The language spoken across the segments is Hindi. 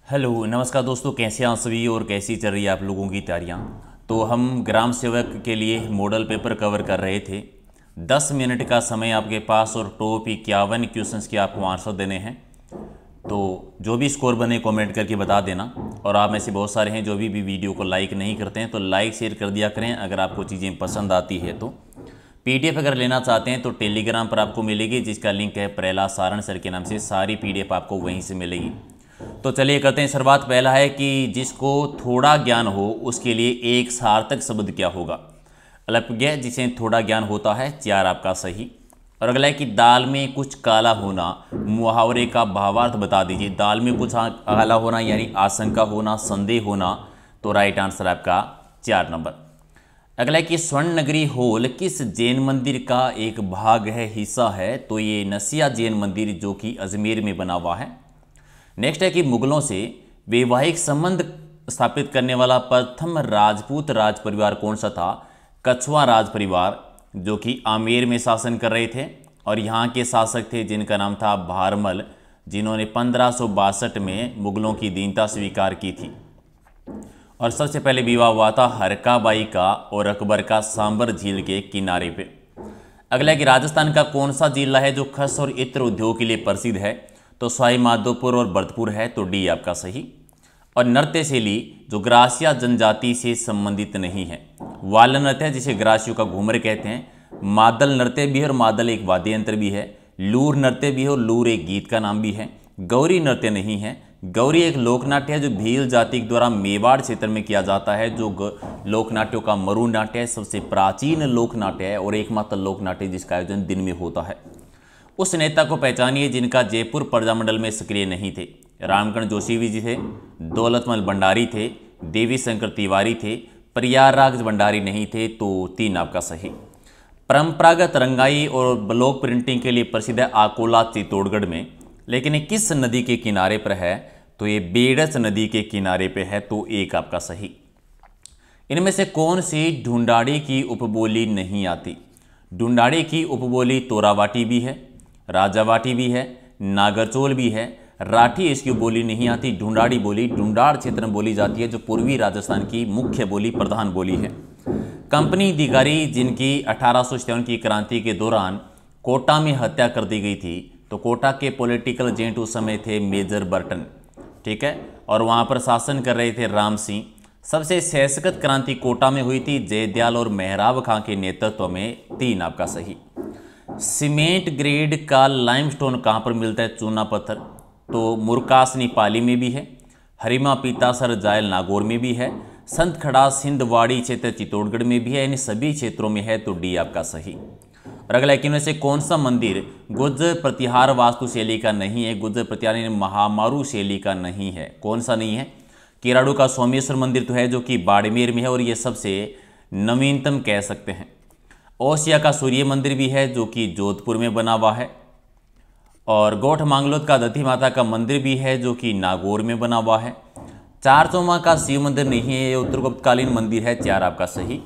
हेलो नमस्कार दोस्तों, कैसे हैं आप सभी और कैसी चल रही है आप लोगों की तैयारियां। तो हम ग्राम सेवक के लिए मॉडल पेपर कवर कर रहे थे। 10 मिनट का समय आपके पास और टॉप 51 क्वेश्चंस के आपको आंसर देने हैं। तो जो भी स्कोर बने कमेंट करके बता देना। और आप में से बहुत सारे हैं जो भी वीडियो को लाइक नहीं करते हैं, तो लाइक शेयर कर दिया करें अगर आपको चीज़ें पसंद आती है। तो पीडीएफ अगर लेना चाहते हैं तो टेलीग्राम पर आपको मिलेगी, जिसका लिंक है प्रहलाद सारण सर के नाम से। सारी पीडीएफ आपको वहीं से मिलेगी। तो चलिए करते हैं शुरुआत। पहला है कि जिसको थोड़ा ज्ञान हो उसके लिए एक सार्थक शब्द क्या होगा। अल्पज्ञ जिसे थोड़ा ज्ञान होता है, 4 आपका सही। और अगला है कि दाल में कुछ काला होना, मुहावरे का भावार्थ बता दीजिए। दाल में कुछ काला होना यानी आशंका होना, संदेह होना। तो राइट आंसर आपका 4 नंबर। अगला है कि स्वर्ण नगरी हॉल किस जैन मंदिर का एक भाग है, हिस्सा है। तो ये नसिया जैन मंदिर जो कि अजमेर में बना हुआ है। नेक्स्ट है कि मुगलों से वैवाहिक संबंध स्थापित करने वाला प्रथम राजपूत राज परिवार कौन सा था। कछवा राज परिवार, जो कि आमेर में शासन कर रहे थे और यहाँ के शासक थे जिनका नाम था भारमल, जिन्होंने 1562 में मुगलों की दीनता स्वीकार की थी। और सबसे पहले विवाह हुआ था हरकाबाई का और अकबर का सांबर झील के किनारे पे। अगला है कि राजस्थान का कौन सा जिला है जो खस और इत्र उद्योग के लिए प्रसिद्ध है। तो सवाई माधोपुर और भरतपुर है। तो डी आपका सही। और नृत्य शैली जो ग्रासिया जनजाति से संबंधित नहीं है। वाल नृत्य जिसे ग्रासियों का घूमर कहते हैं। मादल नृत्य भी है और मादल एक वाद्य यंत्र भी है। लूर नृत्य भी है और लूर एक गीत का नाम भी है। गौरी नृत्य नहीं है। गौरी एक लोकनाट्य है जो भील जाति के द्वारा मेवाड़ क्षेत्र में किया जाता है, जो लोकनाट्यों का मरु नाट्य है, सबसे प्राचीन लोकनाट्य है और एकमात्र लोकनाट्य जिसका आयोजन दिन में होता है। उस नेता को पहचानिए जिनका जयपुर प्रजामंडल में सक्रिय नहीं थे। रामकरण जोशी जी थे, दौलतमल भंडारी थे, देवी शंकर तिवारी थे, प्रयागराज भंडारी नहीं थे। तो 3 आपका सही। परंपरागत रंगाई और ब्लॉक प्रिंटिंग के लिए प्रसिद्ध है आकोला चित्तौड़गढ़ में, लेकिन ये किस नदी के किनारे पर है। तो ये बेड़स नदी के किनारे पे है। तो 1 आपका सही। इनमें से कौन सी ढूंढाड़ी की उपबोली नहीं आती। ढूंढाड़ी की उपबोली तोरावाटी भी है, राजावाटी भी है, नागरचोल भी है। राठी इसकी बोली नहीं आती। ढूंढाड़ी बोली ढूंढाड़ क्षेत्र में बोली जाती है, जो पूर्वी राजस्थान की मुख्य बोली, प्रधान बोली है। कंपनी अधिकारी जिनकी 1857 की क्रांति के दौरान कोटा में हत्या कर दी गई थी। तो कोटा के पॉलिटिकल एजेंट उस समय थे मेजर बर्टन, ठीक है, और वहाँ पर शासन कर रहे थे राम सिंह। सबसे सशक्त क्रांति कोटा में हुई थी जयदयाल और मेहराब खां के नेतृत्व में। 3 आपका सही। सीमेंट ग्रेड का लाइमस्टोन कहाँ पर मिलता है, चूना पत्थर। तो मुरकासनी पाली में भी है, हरिमा पीतासर जायल नागौर में भी है, संत खड़ा सिंधवाड़ी क्षेत्र चित्तौड़गढ़ में भी है। इन सभी क्षेत्रों में है। तो डी आपका सही। और अगला है कि इनमें से कौन सा मंदिर गुर्जर प्रतिहार वास्तुशैली का नहीं है। गुर्जर प्रतिहार यानी महामारू शैली का नहीं है। कौन सा नहीं है। किराड़ू का सोमेश्वर मंदिर तो है जो कि बाड़मेर में है और ये सबसे नवीनतम कह सकते हैं। ओसिया का सूर्य मंदिर भी है जो कि जोधपुर में बना हुआ है। और गोठ मांगलोद का दधी माता का मंदिर भी है जो कि नागौर में बना हुआ है। चारचोमा का शिव मंदिर नहीं है, ये उत्तरगुप्तकालीन मंदिर है। 4 आपका सही।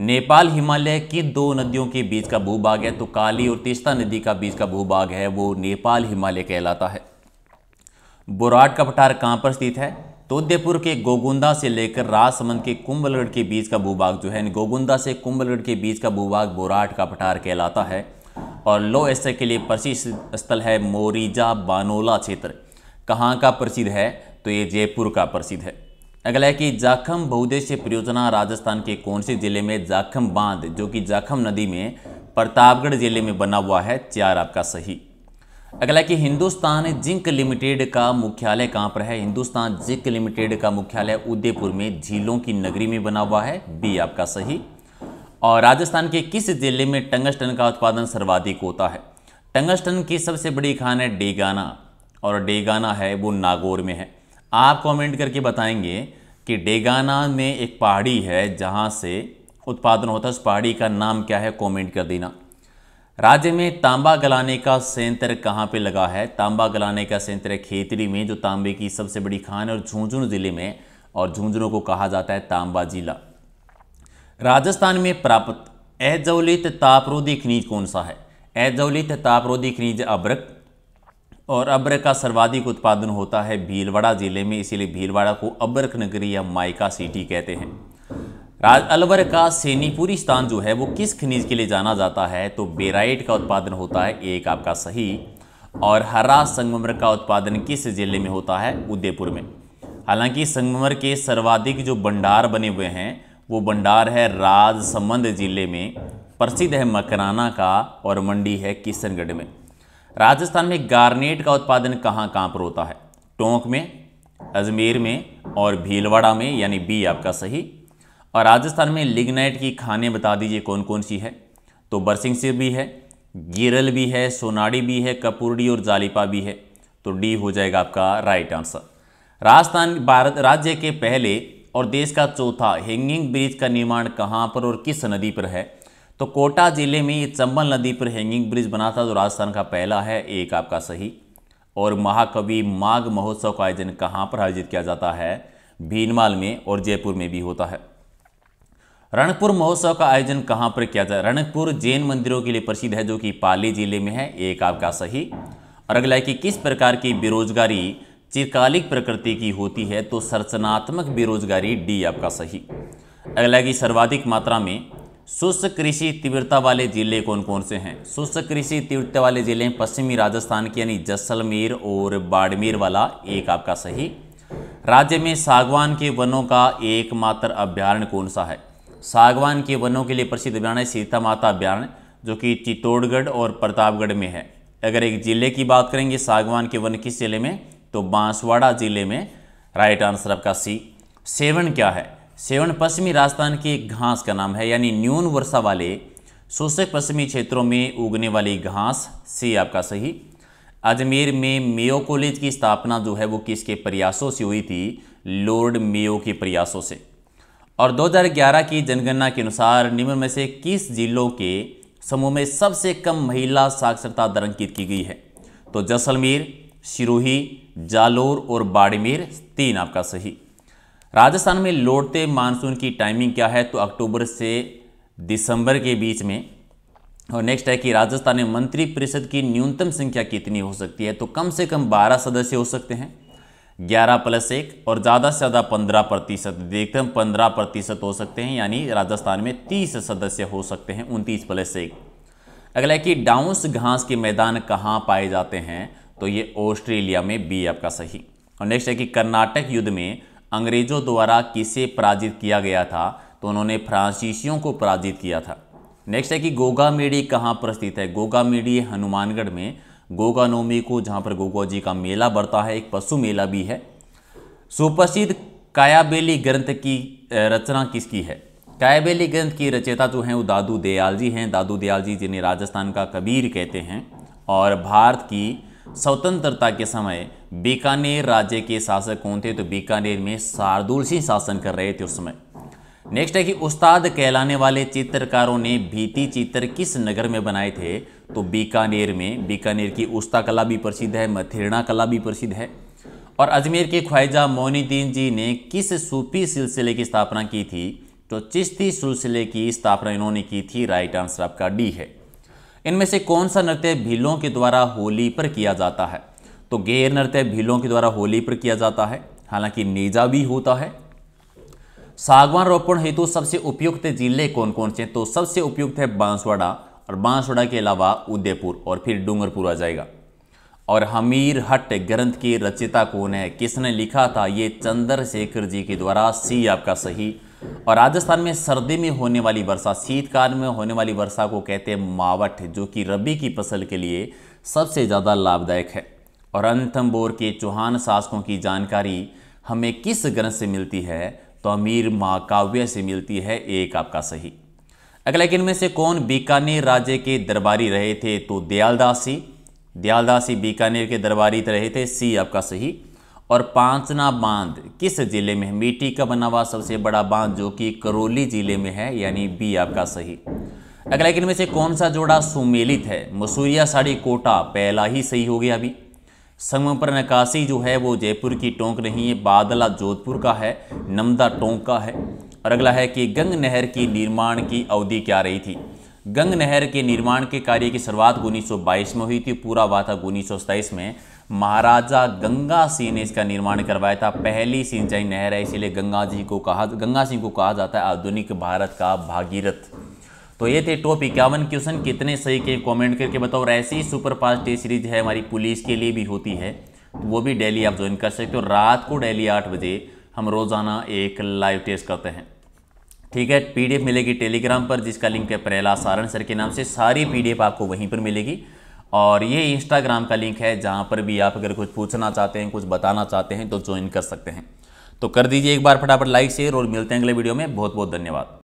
नेपाल हिमालय की 2 नदियों के बीच का भूभाग है। तो काली और तीस्ता नदी का बीच का भूभाग है वो नेपाल हिमालय कहलाता है। बोराट का पठार कहाँ पर स्थित है। तो उदयपुर के गोगुंदा से लेकर राजसमंद के कुंभलगढ़ के बीच का भूभाग जो है, गोगुंदा से कुंभलगढ़ के बीच का भूभाग बोराट का पठार कहलाता है। और लो एस्टर के लिए प्रसिद्ध स्थल है मोरीजा बानोला क्षेत्र। कहाँ का प्रसिद्ध है। तो ये जयपुर का प्रसिद्ध है। अगला है कि जाखम बहुउद्देशीय परियोजना राजस्थान के कौन से जिले में। जाखम बांध जो कि जाखम नदी में प्रतापगढ़ जिले में बना हुआ है। 4 आपका सही। अगला है कि हिंदुस्तान जिंक लिमिटेड का मुख्यालय कहाँ पर है। हिंदुस्तान जिंक लिमिटेड का मुख्यालय उदयपुर में झीलों की नगरी में बना हुआ है। बी आपका सही। और राजस्थान के किस जिले में टंगस्टन का उत्पादन सर्वाधिक होता है। टंगस्टन की सबसे बड़ी खान है डेगाना, और डेगाना है वो नागौर में है। आप कमेंट करके बताएंगे कि डेगाना में एक पहाड़ी है जहाँ से उत्पादन होता है, उस पहाड़ी का नाम क्या है, कमेंट कर देना। राज्य में तांबा गलाने का संयंत्र कहाँ पे लगा है। तांबा गलाने का संयंत्र है खेतड़ी में, जो तांबे की सबसे बड़ी खान है और झुंझुनू जिले में, और झुंझुनू को कहा जाता है तांबा जिला। राजस्थान में प्राप्त अजौलित तापरोधी खनिज कौन सा है। अजौलित तापरोधी खनिज अभ्रक और अब्रक का सर्वाधिक उत्पादन होता है भीलवाड़ा जिले में, इसीलिए भीलवाड़ा को अब्रक नगरी या माइका सिटी कहते हैं। अलवर का सेनीपुरी स्थान जो है वो किस खनिज के लिए जाना जाता है? तो बेराइट का उत्पादन होता है, एक आपका सही। और हरा संगमरमर का उत्पादन किस जिले में होता है? उदयपुर में। हालांकि संगमरमर के सर्वाधिक जो भंडार बने हुए हैं वो भंडार है राजसमंद जिले में, प्रसिद्ध है मकराना का, और मंडी है किशनगढ़ में। राजस्थान में गार्नेट का उत्पादन कहाँ कहाँ पर होता है? टोंक में, अजमेर में और भीलवाड़ा में, यानी बी आपका सही। और राजस्थान में लिग्नाइट की खानें बता दीजिए कौन कौन सी है? तो बरसिंहसिर भी है, गिरल भी है, सोनाड़ी भी है, कपूरडी और जालिपा भी है। तो डी हो जाएगा आपका राइट आंसर। राजस्थान भारत राज्य के पहले और देश का चौथा हैंगिंग ब्रिज का निर्माण कहाँ पर और किस नदी पर है? तो कोटा जिले में ये चंबल नदी पर हैंगिंग ब्रिज बना था, जो राजस्थान का पहला है, एक आपका सही। और महाकवि माघ महोत्सव का आयोजन कहाँ पर आयोजित किया जाता है? भीनमाल में और जयपुर में भी होता है। रणकपुर महोत्सव का आयोजन कहाँ पर किया जाए? रणकपुर जैन मंदिरों के लिए प्रसिद्ध है, जो कि पाली जिले में है, एक आपका सही। और अगला है कि किस प्रकार की बेरोजगारी चिरकालिक प्रकृति की होती है? तो संरचनात्मक बेरोजगारी, डी आपका सही। अगला है कि सर्वाधिक मात्रा में शुष्क कृषि तीव्रता वाले जिले कौन कौन से हैं? शुष्क कृषि तीव्रता वाले जिले हैं पश्चिमी राजस्थान के, यानी जैसलमेर और बाड़मेर वाला, एक आपका सही। राज्य में सागवान के वनों का एकमात्र अभ्यारण्य कौन सा है? सागवान के वनों के लिए प्रसिद्ध अभ्यारण्य सीता माता अभ्यारण्य, जो कि चित्तौड़गढ़ और प्रतापगढ़ में है। अगर एक जिले की बात करेंगे सागवान के वन किस जिले में? तो बांसवाड़ा जिले में, राइट आंसर आपका सी। सेवन क्या है? सेवन पश्चिमी राजस्थान की एक घास का नाम है, यानी न्यून वर्षा वाले शुष्क पश्चिमी क्षेत्रों में उगने वाली घास, सी आपका सही। अजमेर में मेयो कॉलेज की स्थापना जो है वो किसके प्रयासों से हुई थी? लॉर्ड मेयो के प्रयासों से। और 2011 की जनगणना के अनुसार निम्न में से किस जिलों के समूह में सबसे कम महिला साक्षरता दर अंकित की गई है? तो जैसलमेर, सिरोही, जालोर और बाड़मेर, तीन आपका सही। राजस्थान में लौटते मानसून की टाइमिंग क्या है? तो अक्टूबर से दिसंबर के बीच में। और नेक्स्ट है कि राजस्थान में मंत्री परिषद की न्यूनतम संख्या कितनी हो सकती है? तो कम से कम 12 सदस्य हो सकते हैं, 11+1, और ज़्यादा से ज़्यादा 15%, देखते 15% हो सकते हैं, यानी राजस्थान में 30 सदस्य हो सकते हैं, 29+1। अगला है कि डाउंस घास के मैदान कहाँ पाए जाते हैं? तो ये ऑस्ट्रेलिया में, बी आपका सही। और नेक्स्ट है कि कर्नाटक युद्ध में अंग्रेजों द्वारा किसे पराजित किया गया था? तो उन्होंने फ्रांसीसियों को पराजित किया था। नेक्स्ट है कि गोगा मेडी कहाँ पर स्थित है? गोगा मेडी हनुमानगढ़ में, गोगा नवमी को जहाँ पर गोगा जी का मेला बढ़ता है, एक पशु मेला भी है। सुप्रसिद्ध कायाबेली ग्रंथ की रचना किसकी है? कायाबेली ग्रंथ की रचयिता जो हैं वो दादू दयाल जी हैं। दादू दयाल जी जिन्हें राजस्थान का कबीर कहते हैं। और भारत की स्वतंत्रता के समय बीकानेर राज्य के शासक कौन थे? तो बीकानेर में शार्दुल सिंह शासन कर रहे थे उस समय। नेक्स्ट है कि उस्ताद कहलाने वाले चित्रकारों ने भित्ति चित्र किस नगर में बनाए थे? तो बीकानेर में। बीकानेर की उस्ता कला भी प्रसिद्ध है, मथेरना कला भी प्रसिद्ध है। और अजमेर के ख्वाजा मोइनुद्दीन जी ने किस सूफी सिलसिले की स्थापना की थी? तो चिश्ती सिलसिले की स्थापना इन्होंने की थी, राइट आंसर आपका डी है। इनमें से कौन सा नृत्य भीलों के द्वारा होली पर किया जाता है? तो गैर नृत्य भीलों के द्वारा होली पर किया जाता है, हालांकि नेजा भी होता है। सागवान रोपण हेतु सबसे उपयुक्त जिले कौन कौन से? तो सबसे उपयुक्त है बांसवाड़ा, और बांसवाड़ा के अलावा उदयपुर और फिर डूंगरपुर आ जाएगा। और हमीर हट ग्रंथ की रचयिता कौन है? किसने लिखा था? ये चंद्रशेखर जी के द्वारा, सी आपका सही। और राजस्थान में सर्दी में होने वाली वर्षा, शीतकाल में होने वाली वर्षा को कहते हैं मावठ, जो कि रबी की फसल के लिए सबसे ज़्यादा लाभदायक है। और रणथंभौर के चौहान शासकों की जानकारी हमें किस ग्रंथ से मिलती है? तो अमीर महाकाव्य से मिलती है, एक आपका सही। अगला इनमें से कौन बीकानेर राज्य के दरबारी रहे थे? तो दयालदास जी बीकानेर के दरबारी रहे थे, सी आपका सही। और पांचना बांध किस जिले में है? मिट्टी का बना हुआ सबसे बड़ा बांध, जो कि करौली जिले में है, यानी बी आपका सही। अगला इनमें से कौन सा जोड़ा सुमेलित है? मसूरिया साड़ी कोटा, पहला ही सही हो गया अभी। संगम पर नक्काशी जो है वो जयपुर की टोंक नहीं है, बादला जोधपुर का है, नमदा टोंक का है। और अगला है कि गंग नहर की निर्माण की अवधि क्या रही थी? गंग नहर के निर्माण के कार्य की शुरुआत 1922 में हुई थी, पूरा हुआ था 1927 में। महाराजा गंगा सिंह ने इसका निर्माण करवाया था। पहली सिंचाई नहर है, इसीलिए गंगा सिंह को कहा जाता है आधुनिक भारत का भागीरथ। तो ये थे टॉप 51 क्वेश्चन। कितने सही के कमेंट करके बताओ। और ऐसी सुपर फास्ट टेस्ट सीरीज है हमारी, पुलिस के लिए भी होती है, तो वो भी डेली आप ज्वाइन कर सकते हो। रात को डेली 8 बजे हम रोज़ाना एक लाइव टेस्ट करते हैं, ठीक है। पीडीएफ मिलेगी टेलीग्राम पर, जिसका लिंक है प्रहलाद सारण सर के नाम से। सारी पीडीएफ आपको वहीं पर मिलेगी। और ये इंस्टाग्राम का लिंक है, जहाँ पर भी आप अगर कुछ पूछना चाहते हैं, कुछ बताना चाहते हैं तो ज्वाइन कर सकते हैं। तो कर दीजिए एक बार फटाफट लाइक शेयर, और मिलते हैं अगले वीडियो में। बहुत बहुत धन्यवाद।